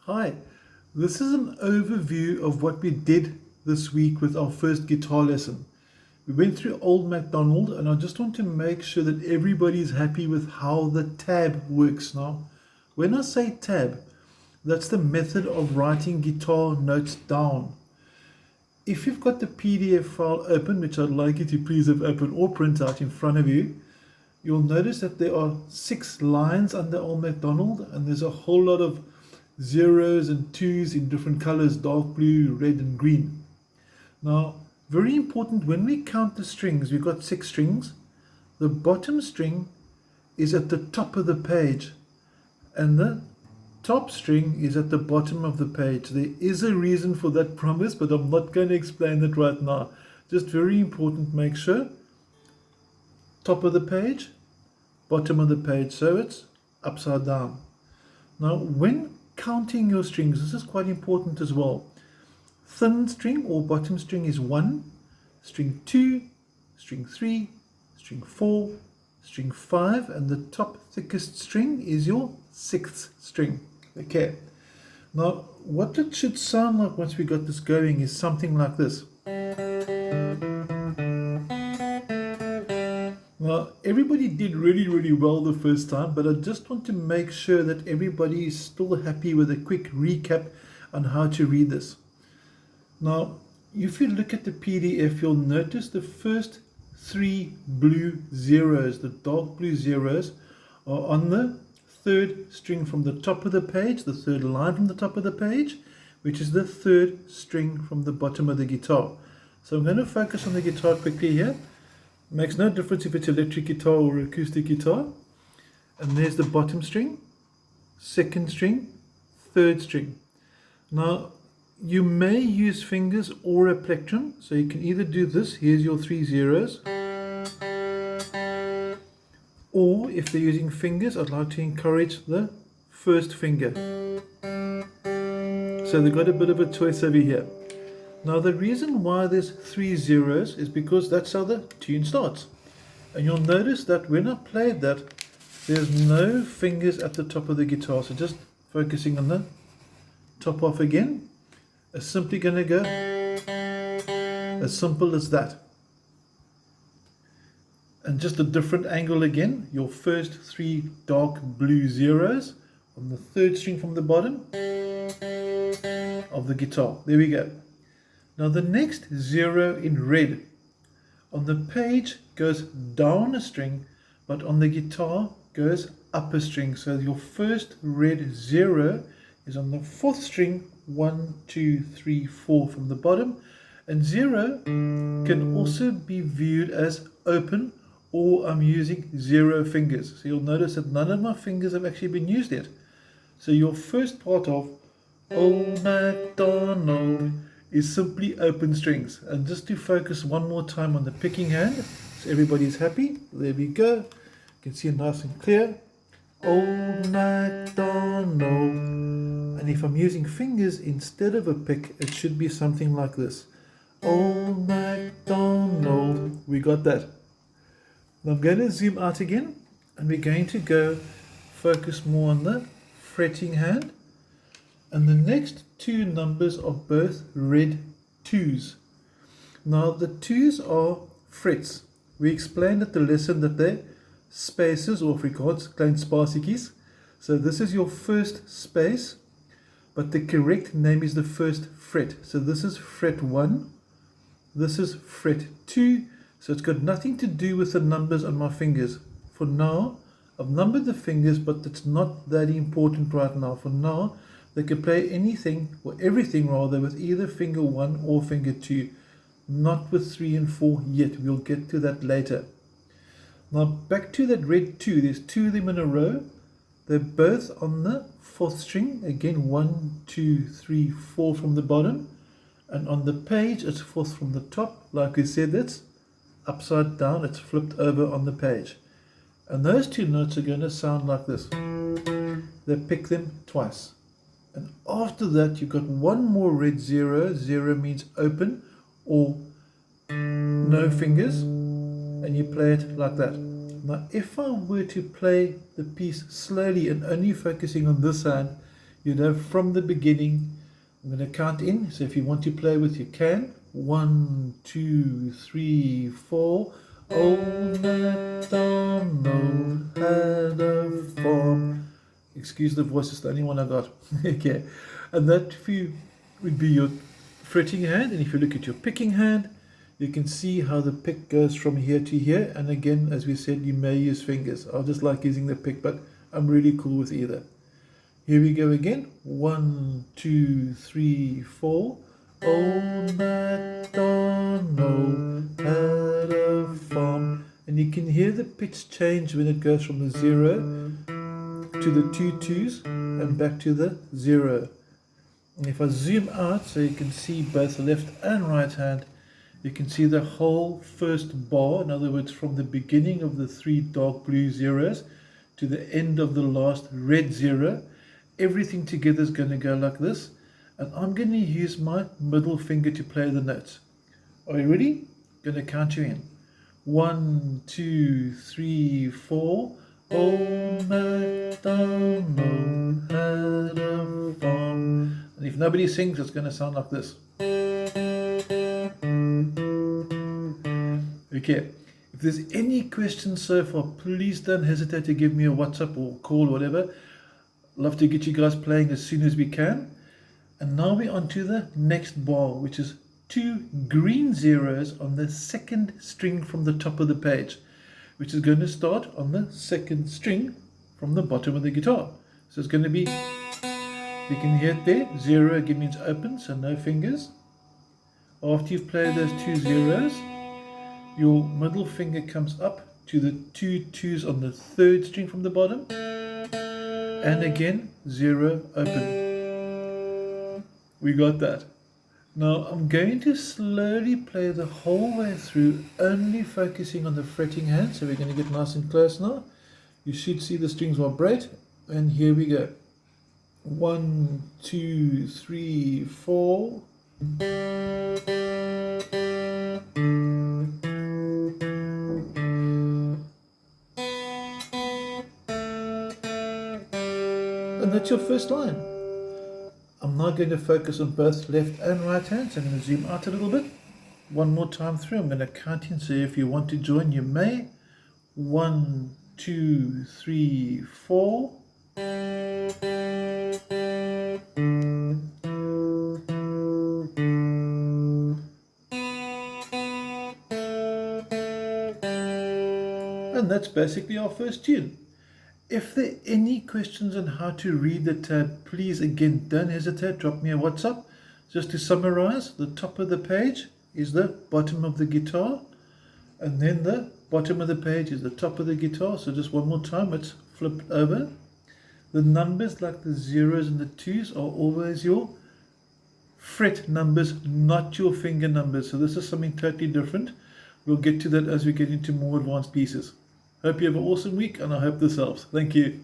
Hi, this is an overview of what we did this week with our first guitar lesson. We went through Old MacDonald, and I just want to make sure that everybody is happy with how the tab works now. When I say tab, that's the method of writing guitar notes down. If you've got the PDF file open, which I'd like you to please have open or print out in front of you, you'll notice that there are 6 lines under Old MacDonald, and there's a whole lot of zeros and twos in different colors, dark blue, red and green. Now, very important, when we count the strings, we've got 6 strings. The bottom string is at the top of the page and the top string is at the bottom of the page. There is a reason for that promise, but I'm not going to explain it right now. Just very important, make sure top of the page, bottom of the page, so it's upside down. Now, when counting your strings, this is quite important as well. Thin string or bottom string is 1, string 2, string 3, string 4, string 5, and the top thickest string is your 6th string. Okay. Now, what it should sound like once we got this going is something like this. Now, everybody did really well the first time, but I just want to make sure that everybody is still happy with a quick recap on how to read this. Now, if you look at the PDF, you'll notice the first 3 blue zeros, the dark blue zeros, are on the 3rd string from the top of the page, the 3rd line from the top of the page, which is the 3rd string from the bottom of the guitar. So I'm going to focus on the guitar quickly here. Makes no difference if it's electric guitar or acoustic guitar. And there's the bottom string, 2nd string, 3rd string. Now, you may use fingers or a plectrum, so you can either do this, here's your 3 zeros, or if they're using fingers, I'd like to encourage the 1st finger. So they've got a bit of a choice over here. Now, the reason why there's 3 zeros is because that's how the tune starts. And you'll notice that when I played that, there's no fingers at the top of the guitar. So just focusing on the top off again, it's simply going to go as simple as that. And just a different angle again, your first 3 dark blue zeros on the 3rd string from the bottom of the guitar. There we go. Now the next 0 in red on the page goes down a string, but on the guitar goes up a string. So your first red 0 is on the 4th string, 1, 2, 3, 4 from the bottom. And 0 can also be viewed as open, or I'm using 0 fingers. So you'll notice that none of my fingers have actually been used yet. So your first part of Old MacDonald is simply open strings. And just to focus one more time on the picking hand, so everybody's happy. There we go. You can see it nice and clear. Old MacDonald. And if I'm using fingers instead of a pick, it should be something like this. Old MacDonald. We got that. Now I'm going to zoom out again, and we're going to go focus more on the fretting hand. And the next 2 numbers are both red 2s. Now the 2s are frets. We explained at the lesson that they're spaces, or Afrikaans, klein spasietjies. So this is your first space, but the correct name is the first fret. So this is fret 1, this is fret 2, so it's got nothing to do with the numbers on my fingers. For now, I've numbered the fingers, but it's not that important right now. For now, they can play anything, or everything rather, with either finger 1 or finger 2, not with 3 and 4 yet. We'll get to that later. Now back to that red 2, there's 2 of them in a row. They're both on the 4th string, again 1, 2, 3, 4 from the bottom, and on the page it's 4th from the top. Like we said, that's upside down, it's flipped over on the page. And those 2 notes are going to sound like this. They pick them twice. And after that, you've got 1 more red 0. 0 means open or no fingers. And you play it like that. Now, if I were to play the piece slowly and only focusing on this hand, you'd have from the beginning. I'm going to count in, so if you want to play with, you can. 1, 2, 3, 4. Old MacDonald had a farm. Excuse the voice, it's the only one I got. Okay, and that for you would be your fretting hand. And if you look at your picking hand, you can see how the pick goes from here to here. And again, as we said, you may use fingers. I just like using the pick, but I'm really cool with either. Here we go again. 1, 2, 3, 4. Old MacDonald had a farm. And you can hear the pitch change when it goes from the 0 to the 2 2s and back to the 0. And if I zoom out so you can see both left and right hand, you can see the whole first bar, in other words from the beginning of the 3 dark blue zeros to the end of the last red 0. Everything together is going to go like this, and I'm going to use my middle finger to play the notes. Are you ready? I'm going to count you in. 1, 2, 3, 4. Old MacDonald had a farm. And if nobody sings, it's going to sound like this. Okay, if there's any questions so far, please don't hesitate to give me a WhatsApp or call or whatever. Love to get you guys playing as soon as we can. And now we're on to the next bar, which is 2 green zeros on the second string from the top of the page, which is going to start on the second string from the bottom of the guitar. So it's going to be, you can hear it there, 0 again means open, so no fingers. After you've played those 2 zeros, your middle finger comes up to the 2 2s on the third string from the bottom. And again, 0 open. We got that. Now I'm going to slowly play the whole way through, only focusing on the fretting hand. So we're going to get nice and close now. You should see the strings vibrate. And here we go. 1, 2, 3, 4. And that's your first line. I'm now going to focus on both left and right hands. I'm going to zoom out a little bit. One more time through. I'm going to count in, so if you want to join, you may. 1, 2, 3, 4. And that's basically our first tune. If there are any questions on how to read the tab, please again don't hesitate, drop me a WhatsApp. Just to summarize, the top of the page is the bottom of the guitar, and then the bottom of the page is the top of the guitar. So just one more time, it's flipped over. The numbers like the 0s and the 2s are always your fret numbers, not your finger numbers. So this is something totally different. We'll get to that as we get into more advanced pieces. Hope you have an awesome week, and I hope this helps. Thank you.